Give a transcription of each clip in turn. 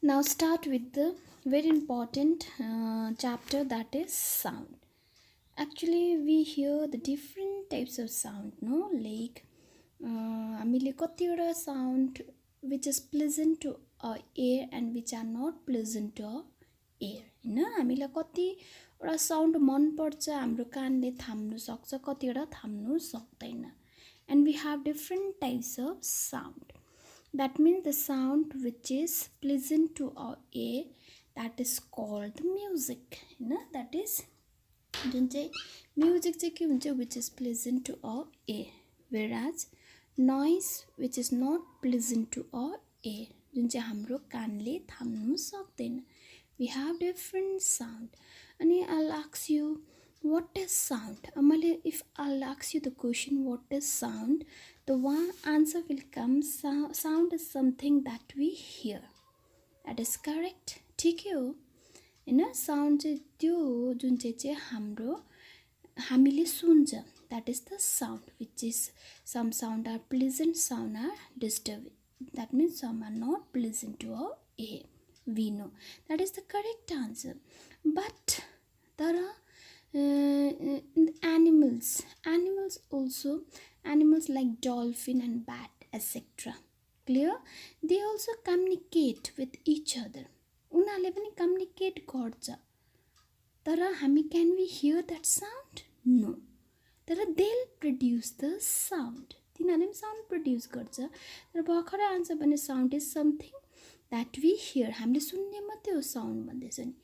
Now start with the very important chapter, that is sound. Actually, we hear the different types of sound, no? Like हामीले कतिवटा sound which is pleasant to our ear and which are not pleasant to our ear. होइन, हामीलाई कतिवटा sound मनपर्छ, हाम्रो कानले थाम्नु सक्छ, कतिवटा थाम्नु सक्दैन. And we have different types of sound. That means the sound which is pleasant to our ear, that is called the music. That is music which is pleasant to our ear, whereas noise which is not pleasant to our ear, हाम्रो कानले थाम्नु सक्दैन. We have different sound. And I'll ask you, what is sound? If I'll ask you the question, what is sound, the one answer will come. Sound is something that we hear. That is correct. ठिक हो. होइन, sound चाहिँ त्यो हो जुन चाहिँ हाम्रो हामीले सुन्छ. That is the sound which is, some sound are pleasant, some are disturbing. That means some are not pleasant to our ear. We know that is the correct answer. But there are animals also, animals like dolphin and bat, etc. Clear? They also communicate with each other. उनीहरूले पनि communicate गर्छ. तर हामी, can we hear that sound? No. तर they'll produce the sound. तिनीहरूले पनि sound produce गर्छ. तर भर्खर आन्सर भने sound is something that we hear. हामीले सुन्ने मात्रै हो sound भन्दैछ नि.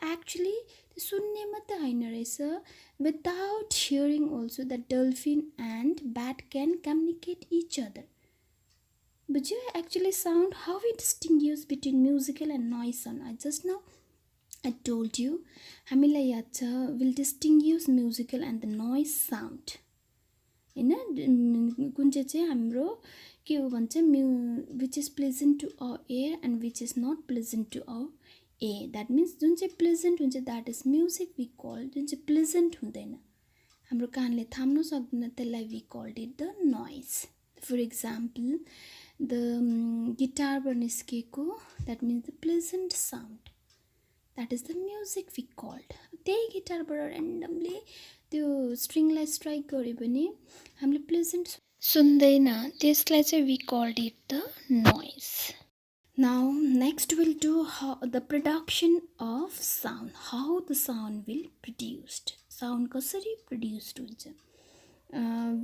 Actually, सुन्ने मात्रै होइन रहेछ. Without hearing also, the dolphin and bat can communicate each other. But you actually sound, how we distinguish between musical and noise sound. I just now I told you, हामीलाई याद छ, will distinguish musical and the noise sound. होइन, कुन चाहिँ हाम्रो के हो भन्छ, which is pleasant to our ear and which is not pleasant to our ear. That means जुन चाहिँ pleasant हुन्छ, that is music we call. जुन चाहिँ pleasant हुँदैन, हाम्रो कानले थाम्नु सक्दैन, त्यसलाई we called it the noise. For example, the guitar निस्केको, that means the pleasant sound. That is the music we called. त्यही गिटारबाट ऱ्यान्डमली त्यो स्ट्रिङलाई स्ट्राइक गऱ्यो भने हामीले प्लेजेन्ट सुन्दैन, त्यसलाई चाहिँ we called it the noise. Now next we'll do how the production of sound, how the sound will produced. Sound कसरी produced हुन्छ.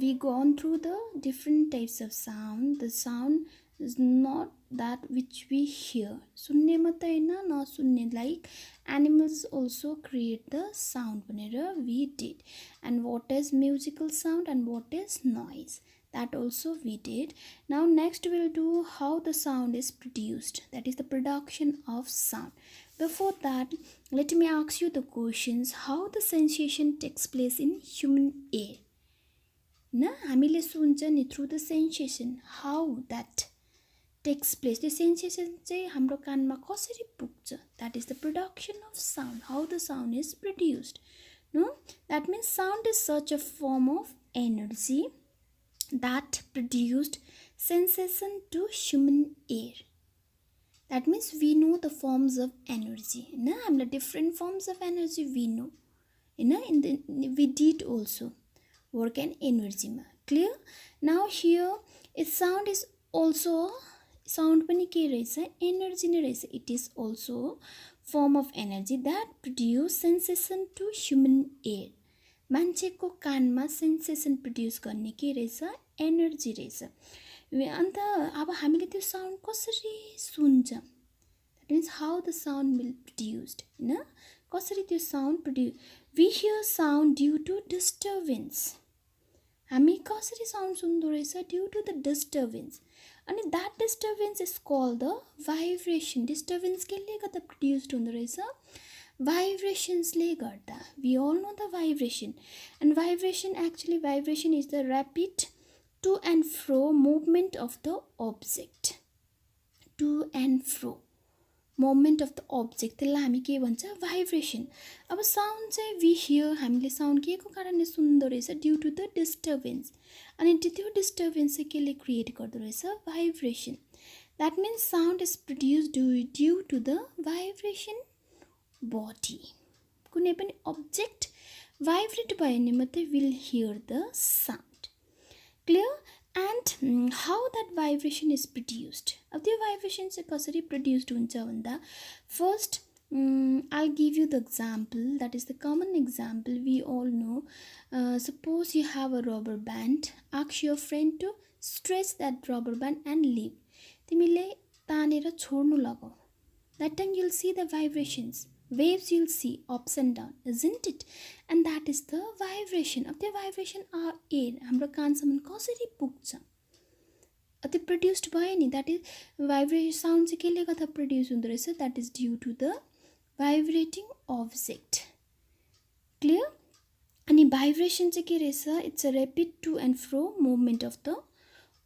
We gone through the different types of sound. The sound is not that which we hear. सुन्ने मात्रै हैन, नसुन्ने. Like animals also create the sound भनेर we did. And what is musical sound and what is noise, that also we did. Now next we'll do how the sound is produced, that is the production of sound. Before that, let me ask you the questions. How the sensation takes place in human ear? Na, हामीले सुन्छ नि through the sensation. How that takes place, the sensation चाहिँ हाम्रो कानमा कसरी पुग्छ, that is the production of sound, how the sound is produced. No, that means sound is such a form of energy that produced sensation to human ear. That means we know the forms of energy. Na, हामीले different forms of energy we know. We did also work and energy ma. Clear? Now here, its sound is also, sound पनि के रहेछ, energy नै रहेछ. It is also form of energy that produce sensation to human ear. मान्छेको कानमा sensation produce गर्ने के रहेछ, एनर्जी रहेछ. अन्त अब हामीले त्यो साउन्ड कसरी सुन्छ, that means how the sound will produced. होइन, कसरी त्यो sound produce. We hear sound due to disturbance. हामी कसरी साउन्ड सुन्दो रहेछ, ड्यू टु द डिस्टर्बेन्स. अनि that disturbance is called the vibration. Disturbance केले गर्दा प्रड्युस्ड हुँदो रहेछ, vibrationsले गर्दा. We all know the vibration, and vibration is the rapid to and fro movement of the object. To and fro movement of the object, त्यसलाई हामी के भन्छ, vibration. अब साउन्ड चाहिँ we hear, हामीले साउन्ड के को कारणले सुन्दो रहेछ, ड्यू टु द डिस्टर्बेन्स. अनि त्यो डिस्टर्बेन्स चाहिँ केले क्रिएट गर्दो रहेछ, vibration. That means sound is produced due to the vibration body. कुनै पनि object vibrate भयो भने मात्रै will hear the sound. Clear? And how that vibration is produced? अब त्यो vibration चाहिँ कसरी produced हुन्छ भन्दा first I'll give you the example, that is the common example we all know. Suppose you have a rubber band, ask your friend to stretch that rubber band and leave. तिमीले तानेर छोड्नु लगाऊ. That time you'll see the vibrations, waves you'll see ups and down, isn't it? And that is the vibration. अब त्यो vibration air हाम्रो कानसम्म कसरी पुग्छ? त्यो produced भयो नि, that is vibration sound चाहिँ केले गर्दा produce हुँदो रहेछ? That is due to the vibrating object. Clear? अनि vibration चाहिँ के रहेछ? It's a rapid to and fro movement of the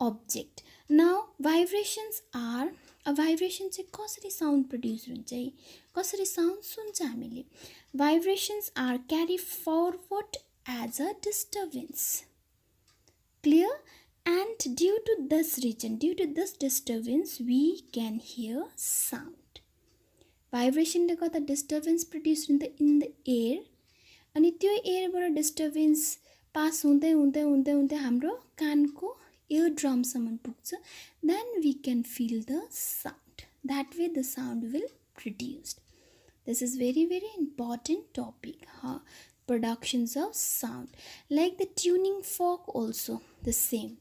object. Now vibrations are, a vibration चाहिँ कसरी sound produce हुन्छ है? कसरी sound सुन्छ हामीले? Vibrations are carried forward as a disturbance. Clear? And due to this region, due to this disturbance, we can hear sound. Vibration ले गर्दा disturbance produced in the air, अनि त्यो air बाट disturbance pass हुँदै हुँदै हुँदै हुँदै हाम्रो कानको ear drum सम्म पुग्छ. Then we can feel the sound. That way the sound will produced. This is very important topic. Productions of sound. Like the tuning fork also the same,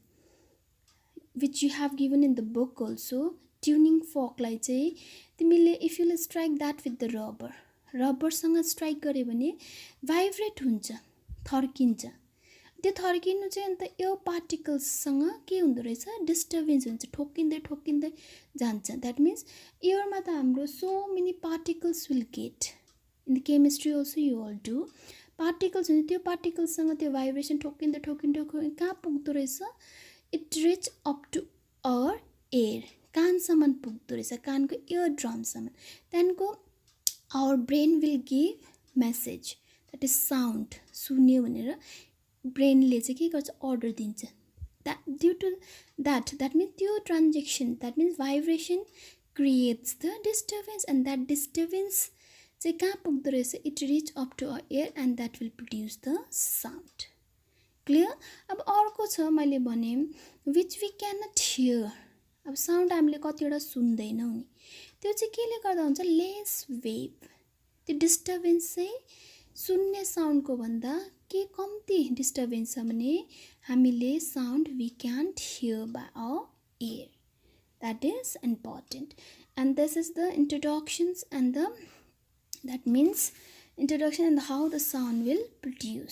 which you have given in the book also. Tuning fork लाई चाहिँ तिमीले if you strike that with the rubber सँग strike गरे भने vibrate हुन्छ, थर्किन्छ. त्यो थर्किनु चाहिँ अन्त एयर पार्टिकल्स सँग के हुँदो रहेछ? डिस्टर्बेन्स हुन्छ, ठोकिँदै ठोकिँदै जान्छ. That means एयर मा त हाम्रो so many particles will get. In the chemistry also you all do. Particles हुन्छ, त्यो particles सँग त्यो vibration ठोकिँदै ठोकिँदै कहाँ पुग्दो रहेछ? It reach up to our air. कानसम्म पुग्दो रहेछ, कानको ear drum सम्म. त्यहाँको our brain will give message, that is sound. सुन्यो भनेर brain ले चाहिँ के गर्छ? Order दिन्छ. That due to that means त्यो transaction, that means vibration creates the disturbance, and that disturbance चाहिँ कहाँ पुग्दो रहेछ? It reach up to our ear and that will produce the sound. Clear? अब अर्को छ मैले भने which we cannot hear. अब साउन्ड हामीले कतिवटा सुन्दैनौँ नि, त्यो चाहिँ केले गर्दा हुन्छ? Lace wave. त्यो डिस्टर्बेन्स चाहिँ सुन्ने साउन्डको भन्दा के कम्ती डिस्टर्बेन्स छ भने हामीले sound we can't hear by our ear. That is important. And this is the introductions and the, that means introduction and how the sound will produce.